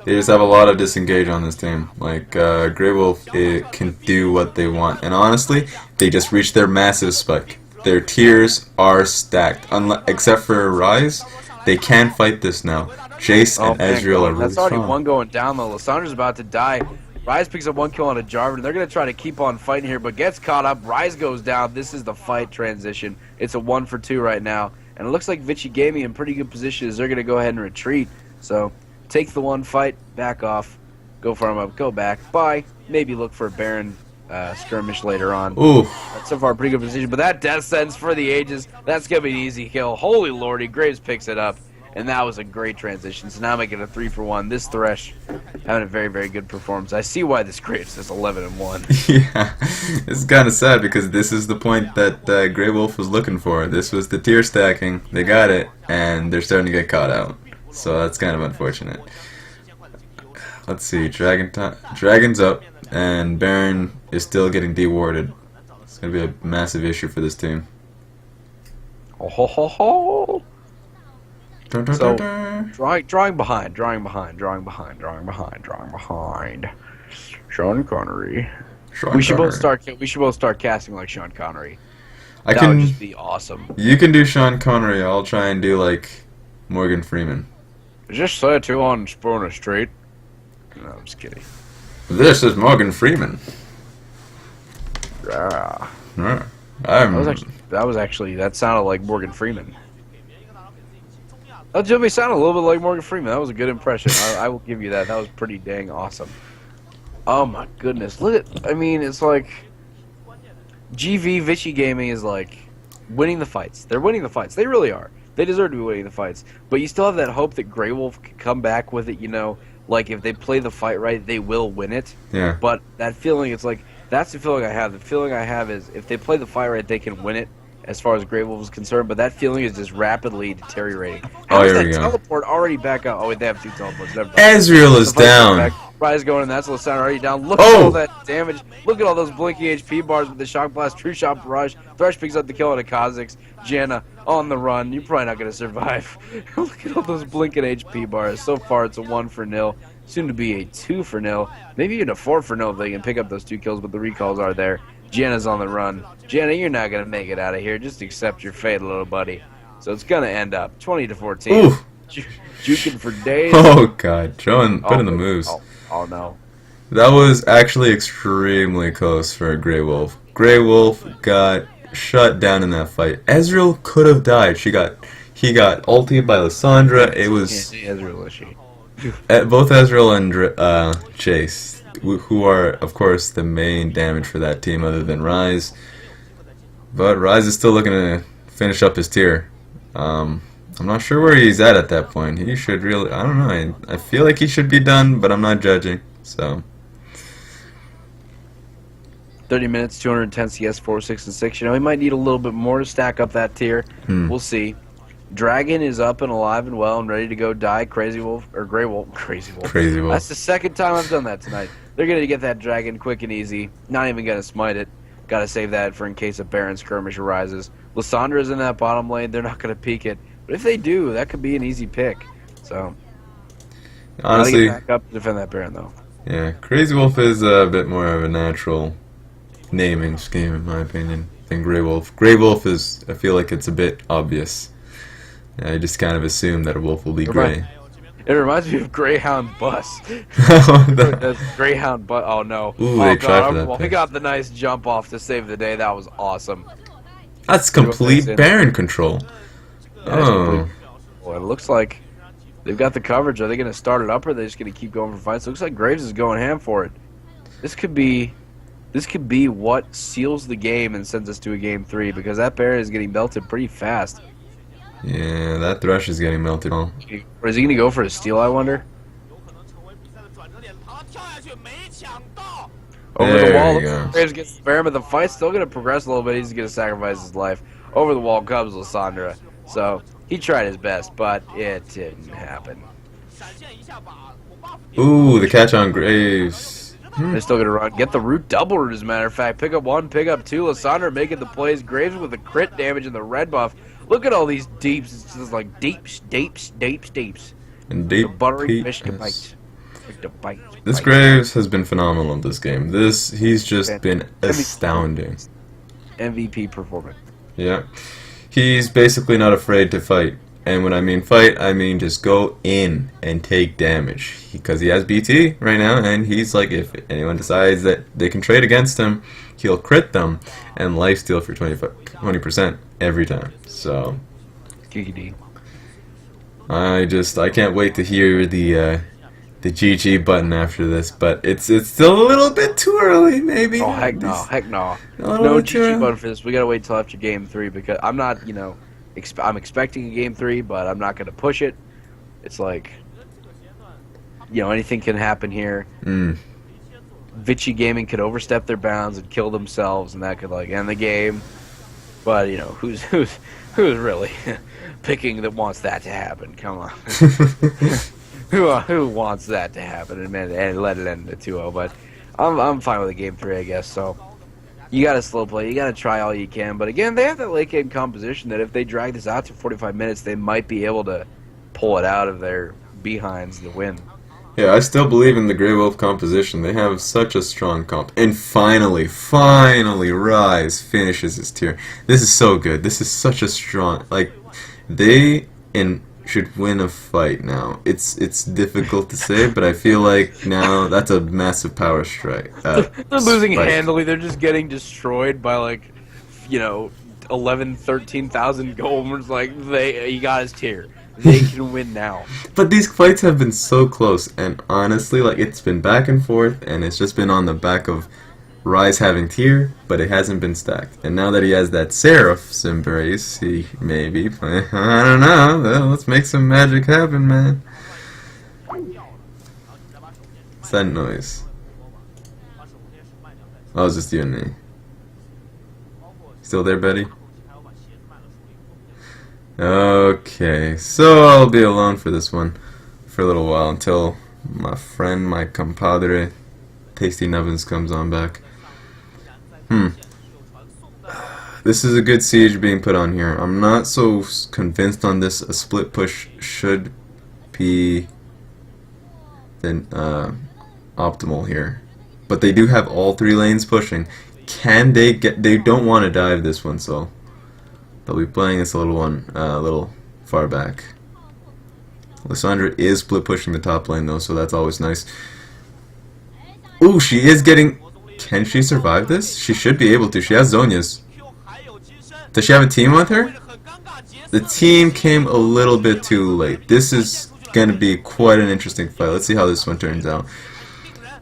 They just have a lot of disengage on this team. Like, Grey Wolf can do what they want. And honestly, they just reached their massive spike. Their tiers are stacked. Except for Rise, they can fight this now. Jace and Ezreal are really That's already strong. one going down, though. Lissandra's about to die. Rise picks up 1 kill on a Jarvan. They're going to try to keep on fighting here, but gets caught up. Rise goes down. This is the fight transition. It's a 1-for-2 right now. And it looks like Vici Gaming in pretty good position as they're going to go ahead and retreat. So, take the one fight, back off, go farm up, go back, bye. Maybe look for a Baron skirmish later on. Ooh. That's so far a pretty good position. But that death sentence for the ages, that's going to be an easy kill. Holy lordy, Graves picks it up. And that was a great transition. So now making a 3-for-1. This Thresh having a very, very good performance. I see why this Graves is 11-1. Yeah, it's kind of sad because this is the point that Grey Wolf was looking for. This was the tier stacking. They got it, and they're starting to get caught out. So that's kind of unfortunate. Let's see, Dragon's up, and Baron is still getting dewarded. It's going to be a massive issue for this team. Oh, ho, ho, ho. Dun, dun, So, dun, dun. drawing behind. Sean Connery. Sean We should both Connery. start casting like Sean Connery. I That would can. just be awesome. You can do Sean Connery. I'll try and do like Morgan Freeman. Just say it to on Spooner Street. No, I'm just kidding. This is Morgan Freeman. Yeah. That sounded like Morgan Freeman. That Jimmy sounded a little bit like Morgan Freeman. That was a good impression. I will give you that. That was pretty dang awesome. Oh my goodness. Look at, I mean, it's like GV Vici Gaming is like winning the fights. They're winning the fights. They really are. They deserve to be winning the fights. But you still have that hope that Grey Wolf can come back with it, you know, like if they play the fight right, they will win it. Yeah. But that feeling, it's like, that's the feeling I have. The feeling I have is if they play the fight right, they can win it as far as Grey Wolf is concerned, but that feeling is just rapidly deteriorating. How is here that we go. teleport already back out? Oh, wait, they have 2 teleports. Never mind. Ezreal is The fight's down. back. Rise going, and that's Lissandra already down. Look Oh! at all that damage. Look at all those blinking HP bars with the Shock Blast, True Shot Barrage. Thresh picks up the kill on a Kha'Zix. Janna on the run. You're probably not going to survive. Look at all those blinking HP bars. So far, it's a 1-for-0. Soon to be a 2-for-0. Maybe even a 4-for-0 if they can pick up those 2 kills, but the recalls are there. Janna's on the run. Janna, you're not going to make it out of here. Just accept your fate, little buddy. So it's going to end up 20-14. Ooh. Juking for days. Oh god, put in the moves. Oh no. That was actually extremely close for Grey Wolf. Grey Wolf got shut down in that fight. Ezreal could have died. He got ulted by Lissandra. It was Ezreal, is she? both Ezreal and Chase, who are of course the main damage for that team other than Rise. But Rise is still looking to finish up his tier. I'm not sure where he's at that point. He should really, I don't know, I feel like he should be done, but I'm not judging, so. 30 minutes, 210 CS, 4, 6, and 6. You know, he might need a little bit more to stack up that tier. We'll see. Dragon is up and alive and well and ready to go die. Crazy Wolf, or Grey Wolf. Crazy Wolf. Crazy Wolf. That's the second time I've done that tonight. They're going to get that Dragon quick and easy. Not even going to smite it. Got to save that for in case a Baron skirmish arises. Lissandra's in that bottom lane. They're not going to peek it. But if they do, that could be an easy pick. So, Honestly, gotta get back up to defend that Baron, though. yeah, Crazy Wolf is a bit more of a natural naming scheme, in my opinion, than Grey Wolf. Grey Wolf is, I feel like it's a bit obvious. I just kind of assume that a wolf will be gray. It reminds me of Greyhound Bus. That's Greyhound Bus. Oh no! Ooh, oh they tried for that well, pick. he got the nice jump off to save the day. That was awesome. That's complete in. Baron control. Yeah, Oh, It looks like they've got the coverage. Are they going to start it up, or are they just going to keep going for fights? Looks like Graves is going ham for it. This could be what seals the game and sends us to a game 3, because that bear is getting melted pretty fast. Yeah, that Thresh is getting melted. Or is he going to go for a steal, I wonder? Over the wall, Graves gets the bear, but the fight's still going to progress a little bit. He's going to sacrifice his life. Over the wall comes SoulDra. So he tried his best, but it didn't happen. Ooh, the catch on Graves. They're still going to run. Get the root double root, as a matter of fact. Pick up 1, pick up 2. SoulDra making the plays. Graves with the crit damage and the red buff. Look at all these deeps. It's just like deeps. And deep the buttery fish to bite. This Graves has been phenomenal in this game. He's just been astounding. MVP performance. Yeah. He's basically not afraid to fight. And when I mean fight, I mean just go in and take damage. Because he has BT right now, and he's like, if anyone decides that they can trade against him, he'll crit them and lifesteal for 20% every time. So, GG. I can't wait to hear the GG button after this, but it's still a little bit too early, maybe. Oh, heck no. No GG button for this. We gotta wait till after game 3, because I'm not, I'm expecting a game 3, but I'm not gonna push it. It's like, anything can happen here. Vici Gaming could overstep their bounds and kill themselves, and that could end the game. But who's really picking that wants that to happen? Come on. Who wants that to happen and let it end in a 2-0? But I'm fine with a game 3, I guess. So you got to slow play. You got to try all you can. But again, they have that late game composition that if they drag this out to 45 minutes, they might be able to pull it out of their behinds to win. Yeah, I still believe in the Grey Wolf composition. They have such a strong comp. And finally, Rise finishes his tier. This is so good. This is such a strong... they should win a fight now. It's difficult to say, but I feel like now that's a massive power strike. They're losing handily. They're just getting destroyed by 11, 13,000 gold. He got his tier. They can win now. But these fights have been so close, and honestly, it's been back and forth, and it's just been on the back of Rise having tier, but it hasn't been stacked. And now that he has that Seraph's Embrace, he maybe, I don't know, well, let's make some magic happen, man. What's that noise? Oh, it's just you and me. Still there, Betty? Okay, so I'll be alone for this one for a little while until my friend, my compadre, Tasty Nubbinz comes on back. This is a good siege being put on here. I'm not so convinced on this. A split push should be optimal here. But they do have all 3 lanes pushing. Can they get... They don't want to dive this one, so... They'll be playing this a little far back. SoulDra is split pushing the top lane though, so that's always nice. Ooh, she is getting... Can she survive this? She should be able to. She has Zhonya's. Does she have a team with her? The team came a little bit too late. This is going to be quite an interesting fight. Let's see how this one turns out.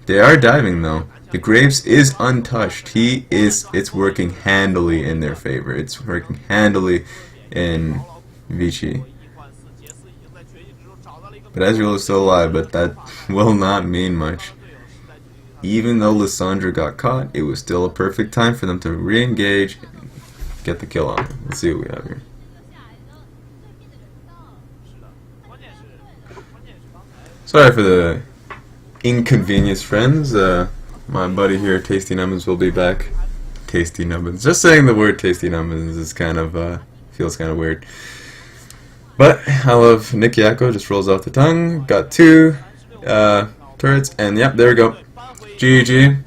They are diving though. The Graves is untouched. It's working handily in their favor. It's working handily in Vici. But Ezreal is still alive, but that will not mean much. Even though SoulDra got caught, it was still a perfect time for them to re-engage and get the kill on him. Let's see what we have here. Sorry for the inconvenience, friends. My buddy here, Tasty Nubbinz, will be back. Tasty Nubbinz. Just saying the word Tasty Nubbinz is kind of, feels kind of weird. But I love Nick Yako, just rolls off the tongue. Got 2 turrets, and yep, there we go. GG.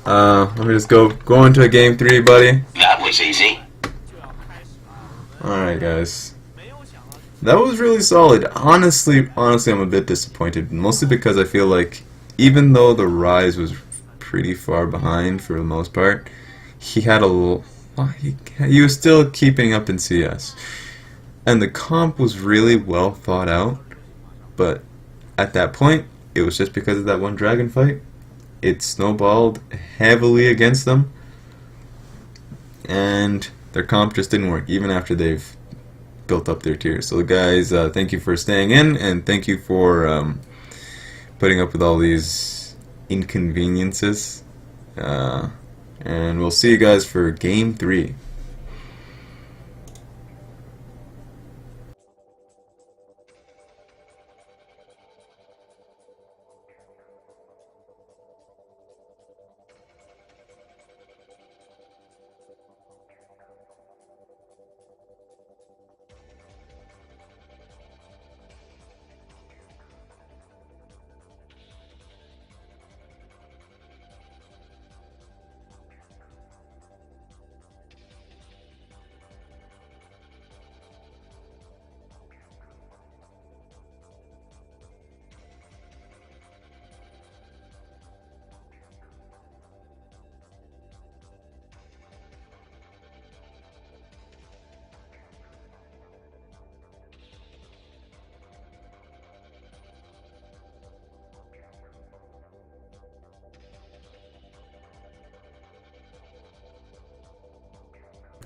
Let me just go into game 3, buddy. That was easy. Alright, guys. That was really solid. Honestly, I'm a bit disappointed. Mostly because I feel like even though the Rise was pretty far behind for the most part, he had he was still keeping up in CS. and the comp was really well thought out, but at that point, it was just because of that one dragon fight. It snowballed heavily against them, and their comp just didn't work, even after they've built up their tiers. So guys, thank you for staying in, and thank you for putting up with all these inconveniences. And we'll see you guys for Game 3.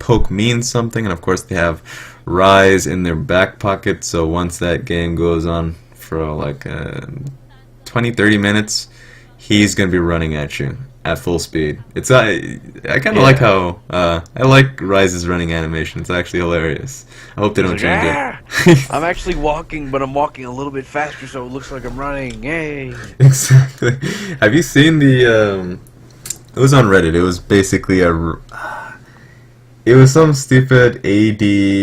Poke means something, and of course they have Rise in their back pocket, so once that game goes on for like 20-30 minutes, he's going to be running at you at full speed. It's I kind of like how I like Rise's running animation. It's actually hilarious. I hope they don't change it. I'm actually walking, but I'm walking a little bit faster, so it looks like I'm running. Yay! Exactly. Have you seen the it was on Reddit. It was basically it was some stupid AD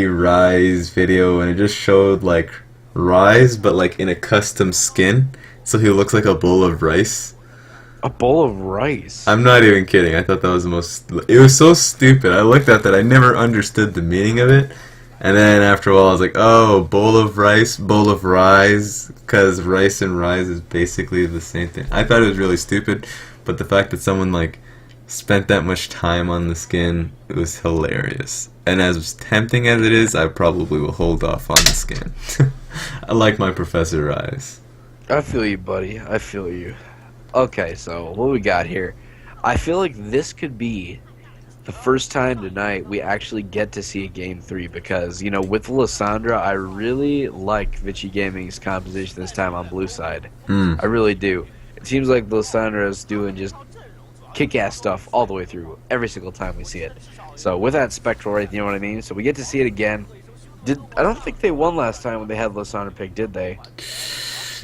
Rise video, and it just showed like Rise, but like in a custom skin, so he looks like a bowl of rice. A bowl of rice? I'm not even kidding. I thought that was the most. It was so stupid. I looked at that. I never understood the meaning of it, and then after a while, I was like, "Oh, bowl of rice, bowl of rise," because rice and rise is basically the same thing. I thought it was really stupid, but the fact that someone like spent that much time on the skin, it was hilarious. And as tempting as it is, I probably will hold off on the skin. I like my Professor Rise. I feel you, buddy. I feel you. Okay, so what we got here? I feel like this could be the first time tonight we actually get to see a Game 3 because, you know, with Lissandra, I really like Vici Gaming's composition this time on blue side. I really do. It seems like Lissandra's doing just kick-ass stuff all the way through every single time we see it. So with that spectral right, you know what I mean? So we get to see it again. I don't think they won last time when they had Lissandra pick, did they?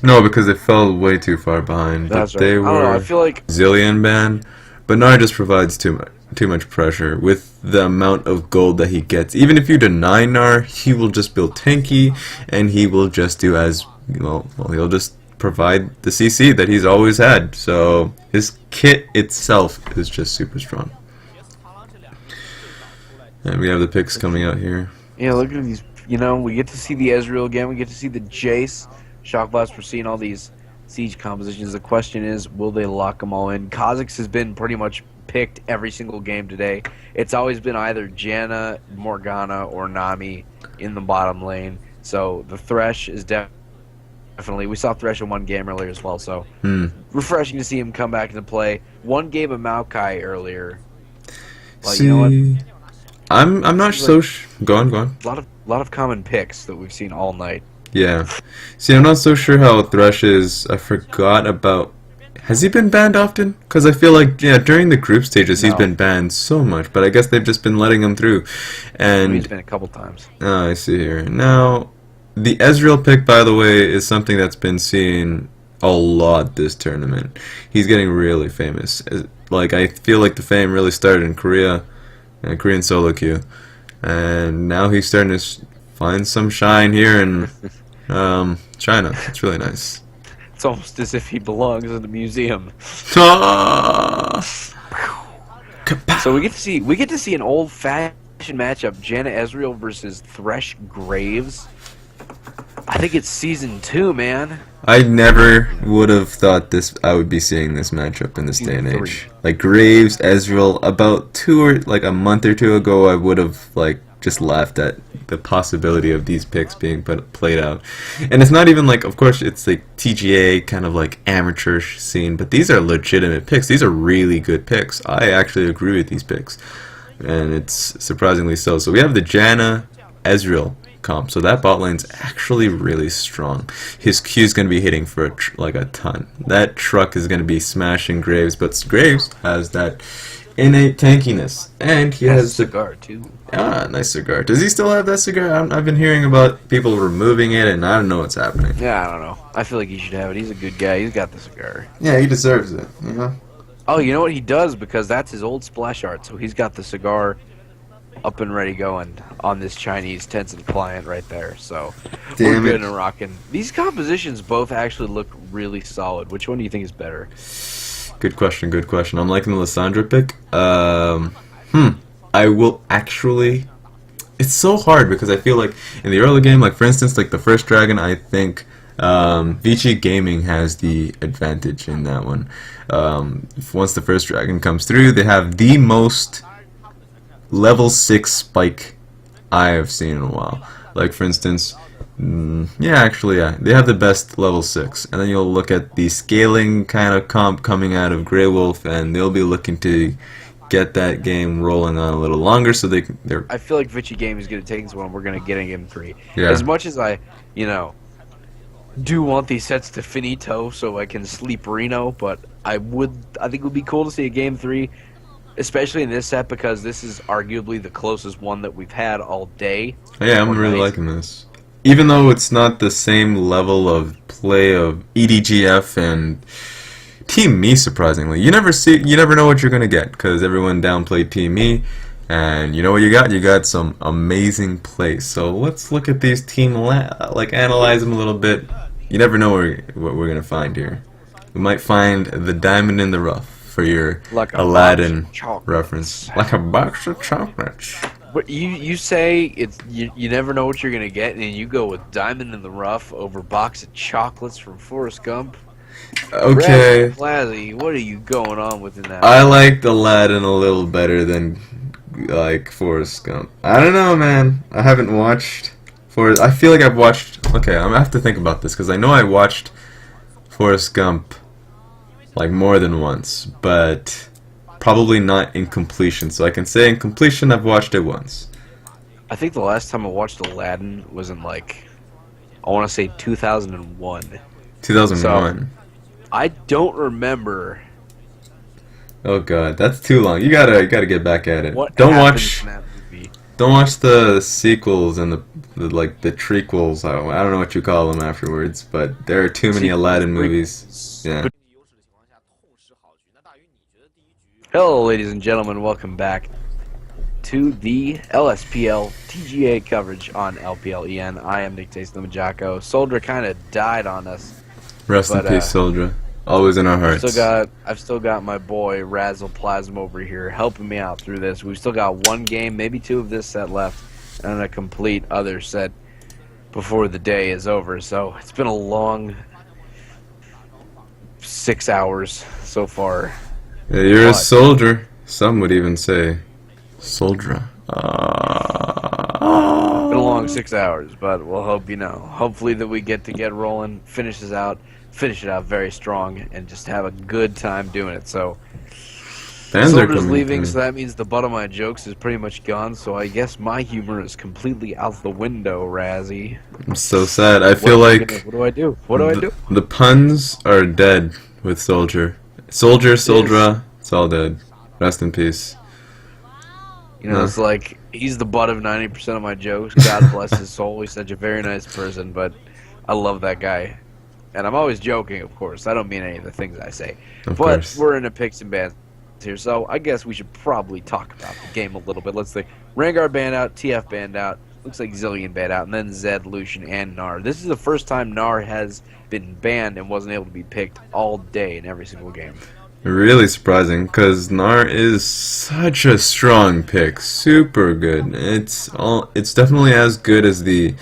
No, because they fell way too far behind. That's but right. They I were don't know, I feel like Zillion ban, but Nar just provides too much pressure with the amount of gold that he gets. Even if you deny Nar, he will just build tanky, and he will just do as well. He'll just provide the CC that he's always had. So his kit itself is just super strong. And we have the picks coming out here. Yeah, look at these. You know, we get to see the Ezreal again. We get to see the Jace. Shockblast, we're seeing all these siege compositions. The question is, will they lock them all in? Kha'Zix has been pretty much picked every single game today. It's always been either Janna, Morgana, or Nami in the bottom lane. So the Thresh is definitely. We saw Thresh in one game earlier as well, so refreshing to see him come back into play. One game of Maokai earlier. But see, you know what? I'm not so go on. A lot of common picks that we've seen all night. Yeah. See, I'm not so sure how Thresh is. I forgot about. Has he been banned often? Because I feel like, yeah, during the group stages he's been banned so much, but I guess they've just been letting him through. And he's been a couple times. Oh, I see here. Now, the Ezreal pick, by the way, is something that's been seen a lot this tournament. He's getting really famous. Like, I feel like the fame really started in Korea, Korean solo queue, and now he's starting to find some shine here in China. It's really nice. It's almost as if he belongs in the museum. So we get to see an old-fashioned matchup: Janna Ezreal versus Thresh Graves. I think it's season 2, man. I never would have thought I would be seeing this matchup in this day and age. Like Graves, Ezreal, about a month or two ago, I would have like just laughed at the possibility of these picks being played out. And it's not even like, of course, it's like TGA kind of like amateur scene, but these are legitimate picks. These are really good picks. I actually agree with these picks, and it's surprisingly so. So we have the Janna Ezreal comp. So that bot lane's actually really strong. His Q is going to be hitting for like a ton. That truck is going to be smashing Graves, but Graves has that innate tankiness, and he has a cigar too. Ah, nice cigar. Does he still have that cigar? I've been hearing about people removing it, and I don't know what's happening. Yeah, I don't know. I feel like he should have it. He's a good guy. He's got the cigar. Yeah, he deserves it. Oh, you know what he does? Because that's his old splash art. So he's got the cigar up and ready going on this Chinese Tencent client right there. So we're good and rocking. These compositions both actually look really solid. Which one do you think is better? Good question, good question. I'm liking the Lissandra pick. I will actually... It's so hard because I feel like in the early game, like for instance, like the first dragon, I think Vici Gaming has the advantage in that one. Once the first dragon comes through, they have the most level 6 spike I have seen in a while. Like for instance, yeah, they have the best level 6, and then you'll look at the scaling kind of comp coming out of Grey Wolf, and they'll be looking to get that game rolling on a little longer, so they're... I feel like Vici Game is going to take this one. We're going to get in Game 3. Yeah. As much as I, do want these sets to finito so I can sleep Reno, but I think it would be cool to see a Game 3, especially in this set, because this is arguably the closest one that we've had all day. Yeah, I'm really liking this. Even though it's not the same level of play of EDGF and Team Me, surprisingly. You never know what you're gonna get, because everyone downplayed Team Me, and you know what you got? You got some amazing plays. So let's look at these analyze them a little bit. You never know what we're gonna find here. We might find the diamond in the rough for your like Aladdin reference. Like a box of chocolates. But you say you never know what you're gonna get, and you go with diamond in the rough over box of chocolates from Forrest Gump. Okay. Razleplasm, what are you going on with in that? I liked Aladdin a little better than like Forrest Gump. I don't know, man. I haven't watched Forrest. I feel like I've watched. Okay, I'm gonna have to think about this because I know I watched Forrest Gump like more than once, but probably not in completion. So I can say in completion I've watched it once. I think the last time I watched Aladdin was in I want to say 2001. 2001. So, I don't remember. Oh god, that's too long. You gotta get back at it. Don't watch the sequels and the trequels. I don't know what you call them afterwards, but there are too many Aladdin movies. Yeah. Hello, ladies and gentlemen. Welcome back to the LSPL TGA coverage on LPLEN. I am Nick Taste Limajako. SoulDra kind of died on us. Rest in peace, SoulDra. Always in our hearts. I've still got my boy Razleplasm over here helping me out through this. We've still got one game, maybe two of this set left, and a complete other set before the day is over. So it's been a long 6 hours so far. Yeah, you're a soldier. Some would even say SoulDra. Been a long 6 hours, but we'll hope hopefully that we get rolling, finish it out very strong, and just have a good time doing it. So SoulDra's leaving, so that means the butt of my jokes is pretty much gone. So I guess my humor is completely out the window, Razzie. I'm so sad. I feel like what do I do? What do I do? The puns are dead with SoulDra. SoulDra, it's all dead. Rest in peace. It's like he's the butt of 90% of my jokes. God bless his soul. He's such a very nice person, but I love that guy. And I'm always joking, of course. I don't mean any of the things I say. Of course. We're in a picks and bans here, so I guess we should probably talk about the game a little bit. Let's see. Rengar banned out, TF banned out, looks like Zillion banned out, and then Zed, Lucian, and Gnar. This is the first time Gnar has been banned and wasn't able to be picked all day in every single game. Really surprising, because Gnar is such a strong pick, super good. It's definitely as good as the